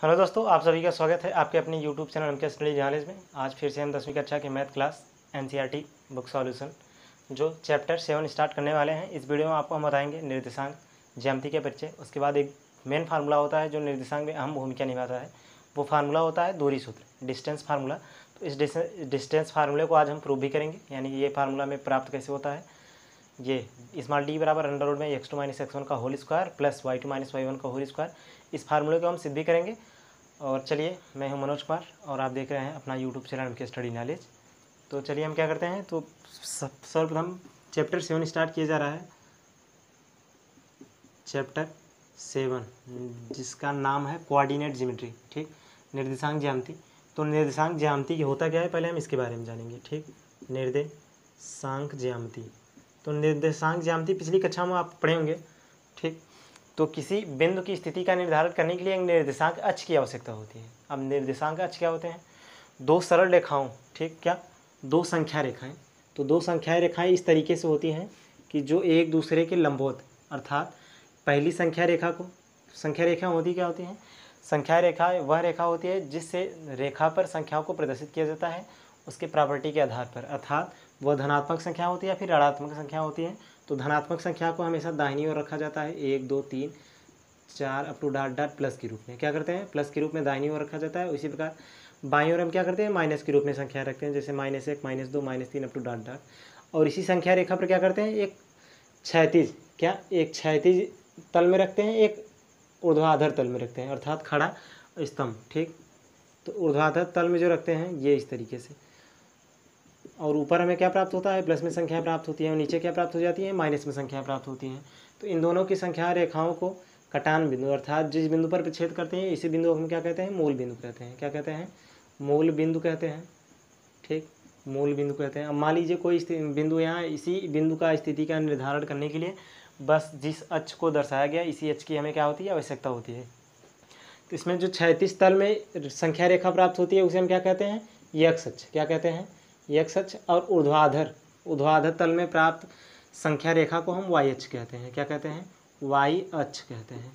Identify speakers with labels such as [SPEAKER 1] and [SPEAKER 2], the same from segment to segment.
[SPEAKER 1] Hello दोस्तों, आप सभी का स्वागत है आपके अपने YouTube channel MK study knowledge में। आज फिर से हम 10वीं कक्षा के math class NCERT book solution जो चैप्टर 7 स्टार्ट करने वाले हैं। इस वीडियो में आपको हम बताएंगे निर्देशांक ज्यामिति के परिचय। उसके बाद एक मेन फार्मूला होता है जो निर्देशांक में अहम भूमिका निभाता है, वो फार्मूला होता है दूरी सूत्र, डिस्टेंस फार्मूला। तो इस डिस्टेंस फार्मूले को आज हम प्रूव भी करेंगे, यानी कि ये फार्मूला में प्राप्त कैसे होता है। ये स्मॉल डी बराबर अंडर रूट में x2 - x1 का whole square plus y2 - y1 का होल स्क्वायर, इस फार्मूले को हम सिद्ध भी करेंगे। और चलिए, मैं हूं मनोज कुमार और आप देख रहे हैं अपना YouTube channel MK study knowledge. तो चलिए हम क्या करते हैं, तो सर्वप्रथम चैप्टर 7 स्टार्ट किया जा रहा है। चैप्टर 7 जिसका नाम है कोऑर्डिनेट ज्योमेट्री, ठीक, निर्देशांक ज्यामिति। तो निर्देशांक ज्यामिति होता क्या है, पहले हम इसके बारे में जानेंगे, ठीक। निर्देशांक ज्यामिति, तो निर्देशांक ज्यामिति पिछली कक्षा में आप पढ़े होंगे, ठीक। तो किसी बिंदु की स्थिति का निर्धारण करने के लिए एक निर्देशांक अक्ष की आवश्यकता होती है। अब निर्देशांक अक्ष क्या होते हैं, दो सरल रेखाओं, ठीक, क्या दो संख्या रेखाएं। तो दो संख्या रेखाएं इस तरीके से होती हैं कि जो एक दूसरे के लंबवत, अर्थात पहली संख्या रेखा को, संख्या रेखा होती क्या होती हैं, संख्या रेखा वह रेखा होती है जिससे रेखा पर संख्याओं को प्रदर्शित किया जाता है उसके प्रॉपर्टी के आधार पर, अर्थात वह धनात्मक संख्या होती है या फिर ऋणात्मक संख्या होती है। तो धनात्मक संख्या को हमेशा दाहिनी ओर रखा जाता है, 1 2 3 4 up to dot dot plus के रूप में क्या करते हैं, प्लस के रूप में दाहिनी ओर रखा जाता है। उसी प्रकार बाईं ओर हम क्या करते हैं, माइनस के रूप में संख्या रखते हैं, जैसे -1 -2 -3 अप टू डॉट डॉट। और इसी संख्या रेखा पर क्या करते हैं, एक क्षैतिज तल में रखते हैं, एक ऊर्ध्वाधर तल में रखते हैं, अर्थात खड़ा स्तंभ, ठीक। तो ऊर्ध्वाधर तल में जो रखते हैं ये इस तरीके से, और ऊपर हमें क्या प्राप्त होता है, प्लस में संख्या प्राप्त होती है, और नीचे क्या प्राप्त हो जाती है, माइनस में संख्या प्राप्त होती हैं। तो इन दोनों की संख्या रेखाओं को कटान बिंदु, अर्थात जिस बिंदु पर छेद करते हैं इसी बिंदु को हम क्या कहते हैं, मूल बिंदु कहते हैं। क्या कहते हैं, मूल बिंदु कहते हैं, ठीक, मूल बिंदु कहते हैं। अब मान लीजिए कोई बिंदु यहाँ, इसी बिंदु का स्थिति का निर्धारण करने के लिए बस जिस अक्ष को दर्शाया गया इसी अक्ष की हमें क्या होती है, आवश्यकता होती है। तो इसमें जो क्षैतिज तल में संख्या रेखा प्राप्त होती है उसे हम क्या कहते हैं, यक्ष अक्ष। क्या कहते हैं, यक्ष अक्ष। और ऊर्ध्वाधर तल में प्राप्त संख्या रेखा को हम वाई अक्ष कहते हैं। क्या कहते हैं, वाई अक्ष कहते हैं।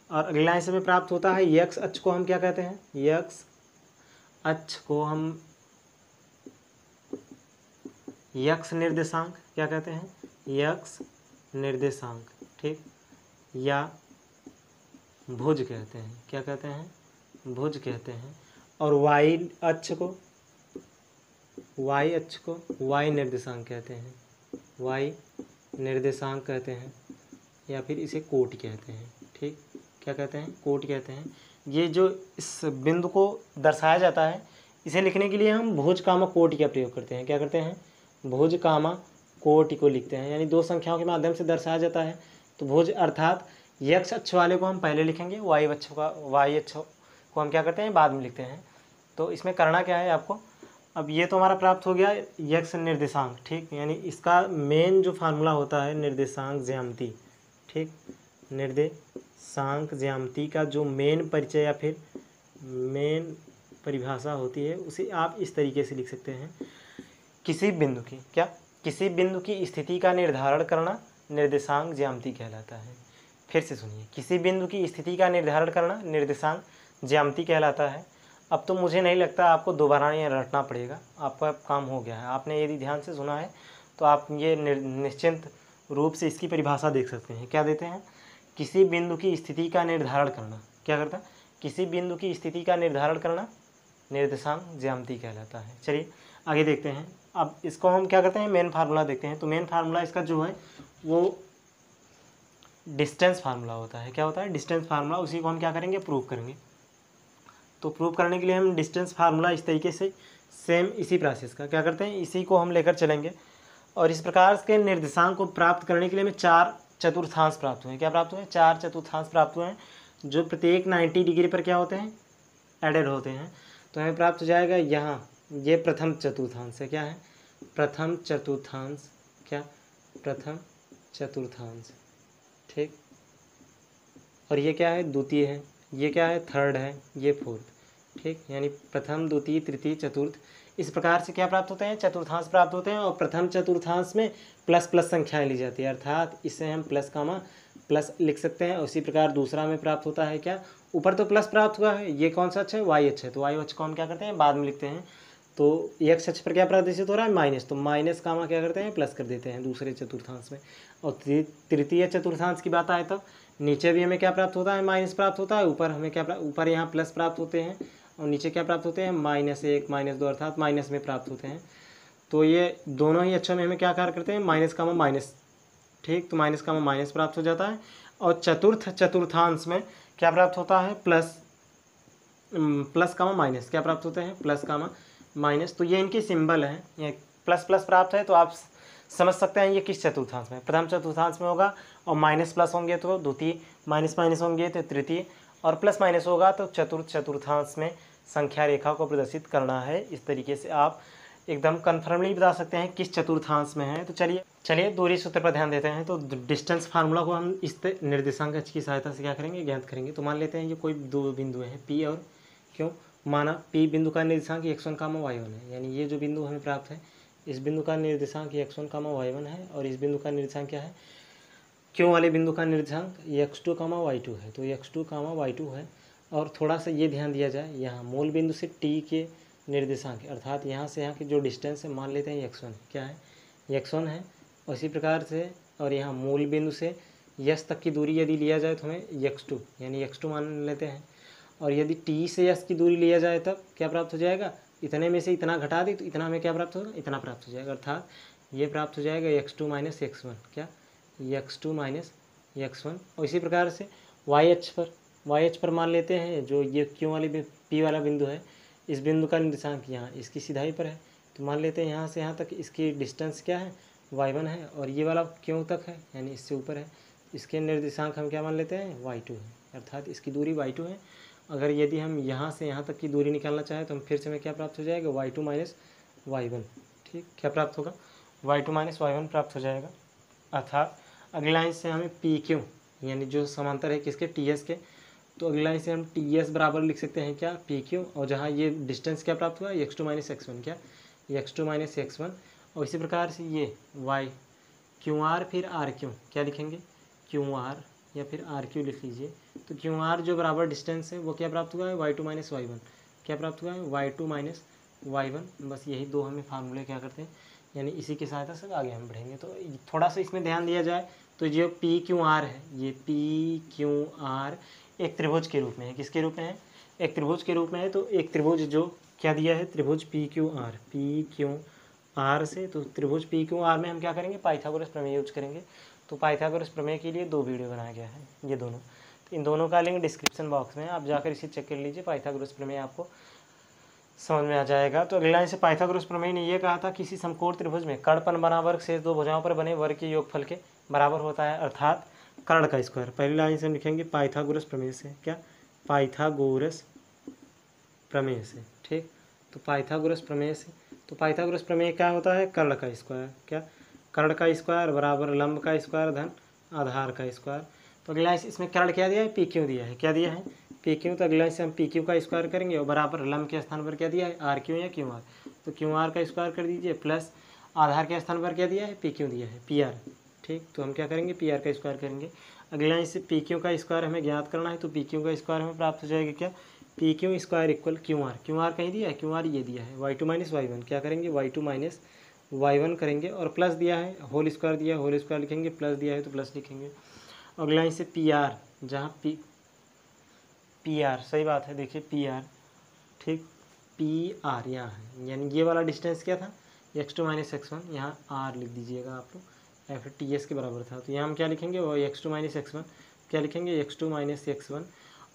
[SPEAKER 1] और अगला हिस्से में प्राप्त होता है यक्ष अक्ष को हम क्या कहते हैं, यक्ष अक्ष को हम यक्ष निर्देशांक क्या कहते हैं, यक्ष निर्देशांक, ठीक, या भुज कहते हैं। क्या कहते हैं, भुज कहते हैं। और वाई अक्ष को वाई निर्देशांक कहते हैं, वाई निर्देशांक कहते हैं, या फिर इसे कोटि कहते हैं, ठीक। क्या कहते हैं, कोटि कहते हैं। ये जो इस बिंदु को दर्शाया जाता है इसे लिखने के लिए हम भुज कामा कोटि का प्रयोग करते हैं। क्या करते हैं, भुज कामा कोटि को लिखते हैं, यानी दो संख्याओं के माध्यम से दर्शाया जाता है। तो भुज अर्थात यक्ष अक्ष वाले को हम पहले लिखेंगे, वाई अक्ष को हम क्या करते हैं, बाद में लिखते हैं। तो इसमें करना क्या है आपको, अब ये तो हमारा प्राप्त हो गया यक्ष निर्देशांक, ठीक, यानी इसका मेन जो फार्मूला होता है निर्देशांक ज्यामिति, ठीक। निर्देशांक ज्यामिति का जो मेन परिचय या फिर मेन परिभाषा होती है उसे आप इस तरीके से लिख सकते हैं, किसी बिंदु की स्थिति का निर्धारण करना निर्देशांक ज्यामिति कहलाता है। फिर से सुनिए, किसी बिंदु की स्थिति का निर्धारण करना निर्देशांक ज्यामिति कहलाता है। अब तो मुझे नहीं लगता आपको दोबारा ये रटना पड़ेगा, आपका काम हो गया है। आपने यदि ध्यान से सुना है तो आप ये निश्चिंत रूप से इसकी परिभाषा देख सकते हैं। क्या देते हैं, किसी बिंदु की स्थिति का निर्धारण करना, क्या करता है, किसी बिंदु की स्थिति का निर्धारण करना निर्देशांक ज्यामिति कहलाता है। चलिए आगे देखते हैं। अब इसको हम क्या करते हैं, मेन फार्मूला देखते हैं। तो मेन फार्मूला इसका जो है वो डिस्टेंस फार्मूला होता है। क्या होता है, डिस्टेंस फार्मूला। उसी को हम क्या करेंगे, प्रूव करेंगे। तो प्रूव करने के लिए हम डिस्टेंस फार्मूला इस तरीके से सेम इसी प्रोसेस का क्या करते हैं, इसी को हम लेकर चलेंगे। और इस प्रकार के निर्देशांक को प्राप्त करने के लिए हमें 4 चतुर्थांश प्राप्त हुए। क्या प्राप्त हुए, 4 चतुर्थांश प्राप्त हुए हैं, जो प्रत्येक 90 डिग्री पर क्या होते हैं, एडेड होते हैं। तो हमें प्राप्त हो जाएगा यहाँ, ये प्रथम चतुर्थांश है। क्या है, प्रथम चतुर्थांश, क्या, प्रथम चतुर्थांश, ठीक। और ये क्या है, द्वितीय है, ये क्या है, थर्ड है, ये फोर्थ, ठीक। यानी प्रथम द्वितीय तृतीय चतुर्थ, इस प्रकार से क्या प्राप्त होते हैं, चतुर्थांश प्राप्त होते हैं। और प्रथम चतुर्थांश में प्लस प्लस संख्याएं ली जाती है, अर्थात इसे हम प्लस कामा प्लस लिख सकते हैं। उसी प्रकार दूसरा में प्राप्त होता है क्या, ऊपर तो प्लस प्राप्त हुआ है, ये कौन सा अक्ष है, वाई अक्ष है, तो वाई अक्ष को हम क्या करते हैं बाद में लिखते हैं। तो एक्स अक्ष पर क्या प्रदर्शित हो रहा है, माइनस, तो माइनस कामा क्या करते हैं, प्लस कर देते हैं दूसरे चतुर्थांश में। और तृतीय चतुर्थांश की बात आए तो नीचे भी हमें क्या प्राप्त होता है, माइनस प्राप्त होता है, ऊपर हमें क्या ऊपर यहाँ प्लस प्राप्त होते हैं और नीचे क्या प्राप्त होते हैं, -1 -2 अर्थात माइनस में प्राप्त होते हैं। तो ये दोनों ही अक्षों में हमें क्या कार्य करते हैं, माइनस कामा माइनस, ठीक, तो माइनस कामा माइनस प्राप्त हो जाता है। और चतुर्थांश में क्या प्राप्त होता है, प्लस कामा माइनस, क्या प्राप्त होते हैं, प्लस कामा माइनस। तो ये इनके सिंबल हैं, ये प्लस प्लस प्राप्त है, तो आप समझ सकते हैं ये किस चतुर्थांश में, प्रथम चतुर्थांश में होगा। और माइनस प्लस होंगे तो द्वितीय, माइनस माइनस होंगे तो तृतीय, और प्लस माइनस होगा तो चतुर्थांश में संख्या रेखा को प्रदर्शित करना है। इस तरीके से आप एकदम कन्फर्मली बता सकते हैं किस चतुर्थांश में है। तो चलिए दूरी सूत्र पर ध्यान देते हैं। तो डिस्टेंस फार्मूला को हम इस निर्देशांक अक्ष की सहायता से क्या करेंगे, ज्ञात करेंगे। तो मान लेते हैं ये कोई दो बिंदु हैं P और Q। माना P बिंदु का निर्देशांक x1, y1 है, यानी ये जो बिंदु हमें प्राप्त है इस बिंदु का निर्देशांक x1, y1 है, और इस बिंदु का निर्देशांक क्या है, Q वाले बिंदु का निर्देशांक x2, y2 है। तो x2, y2 है। और थोड़ा सा ये ध्यान दिया जाए, यहाँ मूल बिंदु से T के निर्देशांक अर्थात यहाँ से यहाँ की जो डिस्टेंस है मान लेते हैं x1, क्या है, x1 है। और इसी प्रकार से और यहाँ मूल बिंदु से यस तक की दूरी यदि लिया जाए तो हमें x2 यानी x2 मान लेते हैं। और यदि T से यस की दूरी लिया जाए तब क्या प्राप्त हो जाएगा, इतने में से इतना घटा दी तो इतना हमें क्या प्राप्त होगा, इतना प्राप्त हो जाएगा, अर्थात ये प्राप्त हो जाएगा x2 - x1, क्या, x2 - x1। और इसी प्रकार से y अक्ष पर मान लेते हैं जो ये Q वाली P वाला बिंदु है, इस बिंदु का निर्देशांक यहाँ इसकी सीधाई पर है। तो मान लेते हैं यहाँ से यहाँ तक इसकी डिस्टेंस क्या है, y1 है, और ये वाला Q तक है यानी इससे ऊपर है, इसके निर्देशांक हम क्या मान लेते हैं, y2 है, अर्थात इसकी दूरी y2 है। अगर यदि हम यहाँ से यहाँ तक की दूरी निकालना चाहें तो हम फिर से हमें क्या प्राप्त हो जाएगा, y2 - y1, ठीक, क्या प्राप्त होगा, y2 - y1 प्राप्त हो जाएगा। अर्थात अगली लाइन से हमें PQ यानी जो समांतर है किसके, TS के, तो अगली लाइन से हम TS बराबर लिख सकते हैं क्या, PQ, और जहाँ ये डिस्टेंस क्या प्राप्त हुआ, x2 - x1, क्या, x2 - x1। और इसी प्रकार से ये y QR फिर RQ, क्या लिखेंगे, QR या फिर RQ लिख लीजिए। तो QR जो बराबर डिस्टेंस है वो क्या प्राप्त हुआ है, y2 - y1, क्या प्राप्त हुआ है, y2 - y1। बस यही दो हमें फार्मूले क्या करते हैं, यानी इसी की सहायता से आगे हम बढ़ेंगे। तो थोड़ा सा इसमें ध्यान दिया जाए तो जो PQR है, ये PQR एक त्रिभुज के रूप में है, किसके रूप में है, एक त्रिभुज के रूप में है। तो एक त्रिभुज जो क्या दिया है, त्रिभुज PQR से, तो त्रिभुज PQR में हम क्या करेंगे, पाइथागोरस प्रमेय यूज करेंगे। तो पाइथागोरस प्रमेय के लिए 2 वीडियो बनाया गया है, ये दोनों, तो इन दोनों का लिंक डिस्क्रिप्शन बॉक्स में है, आप जाकर इसे चेक कर लीजिए, पाइथागोरस प्रमेय आपको समझ में आ जाएगा। तो अगली लाइन से पाइथागोरस प्रमेय ने यह कहा था किसी समकोण त्रिभुज में कर्णपन बना वर्ग शेष 2 भुजाओं पर बने वर्ग के योगफल के बराबर होता है, अर्थात कर्ण का स्क्वायर। पहली लाइन से हम लिखेंगे पाइथागोरस प्रमेय से, क्या, पाइथागोरस प्रमेय से, ठीक। तो पाइथागोरस प्रमेय से, तो पाइथागोरस प्रमेय क्या होता है, कर्ण का स्क्वायर, क्या, कर्ण का स्क्वायर बराबर लंब का स्क्वायर धन आधार का स्क्वायर। तो अगला इसमें कर्ण क्या दिया है, PQ दिया है, क्या दिया है, PQ। तो अगला से हम PQ का स्क्वायर करेंगे और बराबर लंब के स्थान पर क्या दिया है, RQ या QR, तो QR का स्क्वायर कर दीजिए, प्लस आधार के स्थान पर क्या दिया है, PQ दिया है, PR, ठीक। तो हम क्या करेंगे, PR का स्क्वायर करेंगे। अगला इससे PQ का स्क्वायर हमें ज्ञात करना है, तो PQ का स्क्वायर हमें प्राप्त हो जाएगा क्या, PQ स्क्वायर इक्वल QR कहीं दिया है, QR ये दिया है, y2 - y1, क्या करेंगे, y2 - y1 करेंगे, और प्लस दिया है, होल स्क्वायर दिया है, होल स्क्वायर लिखेंगे, प्लस दिया है तो प्लस लिखेंगे। अगला इससे PR, जहाँ PR सही बात है, देखिए PR, ठीक, PR यहाँ है, यानी ये वाला डिस्टेंस क्या था, x2 - x1, यहाँ R लिख दीजिएगा आप लोग, या फिर TS के बराबर था। तो यहाँ हम क्या लिखेंगे, वो x2 - x1, क्या लिखेंगे, x2 - x1,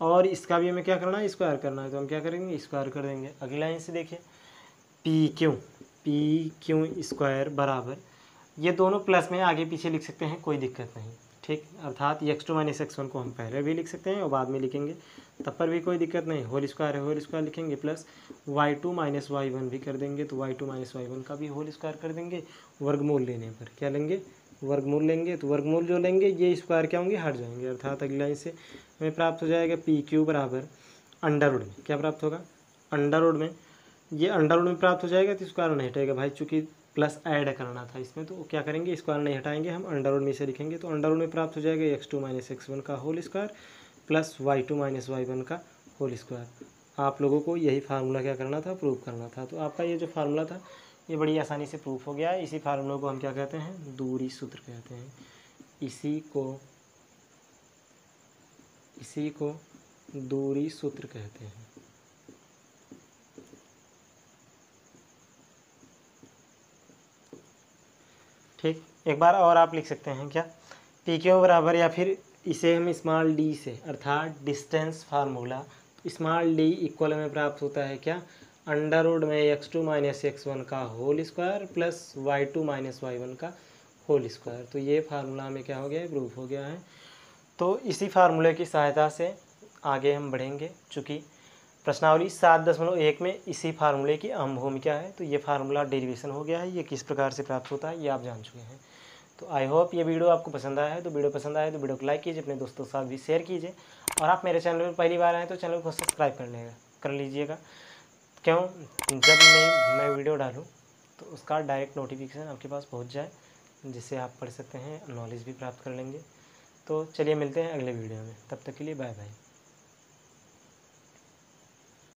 [SPEAKER 1] और इसका भी हमें क्या करना है, स्क्वायर करना है, तो हम क्या करेंगे, स्क्वायर कर देंगे। अगली लाइन से देखिए PQ स्क्वायर बराबर, ये दोनों प्लस में आगे पीछे लिख सकते हैं, कोई दिक्कत नहीं, ठीक। अर्थात x2 - x1 को हम पहले भी लिख सकते हैं और बाद में लिखेंगे, तब पर भी कोई दिक्कत नहीं, होल स्क्वायर है, होल स्क्वायर लिखेंगे, प्लस y2 - y1 भी कर देंगे, तो y2 - y1 का भी होल स्क्वायर कर देंगे। वर्गमूल लेने पर क्या लेंगे, वर्गमूल लेंगे, तो वर्गमूल जो लेंगे ये स्क्वायर क्या होंगे, हट जाएंगे। अर्थात अगली लाइन से हमें प्राप्त हो जाएगा PQ बराबर अंडर रूट में, क्या प्राप्त होगा, अंडर रूट में, ये अंडर रूट में प्राप्त हो जाएगा, तो स्क्वायर नहीं हटेगा भाई, चूँकि प्लस ऐड करना था इसमें, तो क्या करेंगे, स्क्वायर नहीं हटाएंगे, हम अंडर रूट में से लिखेंगे। तो अंडर रूट में प्राप्त हो जाएगा x2 - x1 का whole square plus y2 minus y1 का होल स्क्वायर। आप लोगों को यही फार्मूला क्या करना था, प्रूव करना था। तो आपका ये जो फार्मूला था ये बड़ी आसानी से प्रूफ हो गया है। इसी फार्मूले को हम क्या कहते हैं, दूरी सूत्र कहते हैं। इसी को दूरी सूत्र कहते हैं। ठीक, एक बार और आप लिख सकते हैं क्या, पी क्यू बराबर, या फिर इसे हम स्मॉल डी से अर्थात distance formula, small D equal में प्राप्त होता है क्या, अंडर रूट में x2 माइनस x1 का whole square plus y2 minus y1 का होल स्क्वायर। तो ये फार्मूला हमें क्या हो गया है, प्रूफ हो गया है। तो इसी फार्मूले की सहायता से आगे हम बढ़ेंगे। चूँकि प्रश्नावली 7.1 में इसी फार्मूले की अहम भूमिका है, तो ये फार्मूला डेरिवेशन हो गया है। ये किस प्रकार से प्राप्त होता है ये आप जान चुके हैं। तो आई होप ये वीडियो आपको पसंद आया है। तो वीडियो पसंद आए तो वीडियो को लाइक कीजिए, अपने दोस्तों के साथ भी शेयर कीजिए, और आप मेरे चैनल पर पहली बार आए तो चैनल को सब्सक्राइब कर लीजिएगा। क्यों, जब मैं वीडियो डालूँ तो उसका डायरेक्ट नोटिफिकेशन आपके पास पहुँच जाए, जिससे आप पढ़ सकते हैं, नॉलेज भी प्राप्त कर लेंगे। तो चलिए मिलते हैं अगले वीडियो में, तब तक के लिए बाय बाय।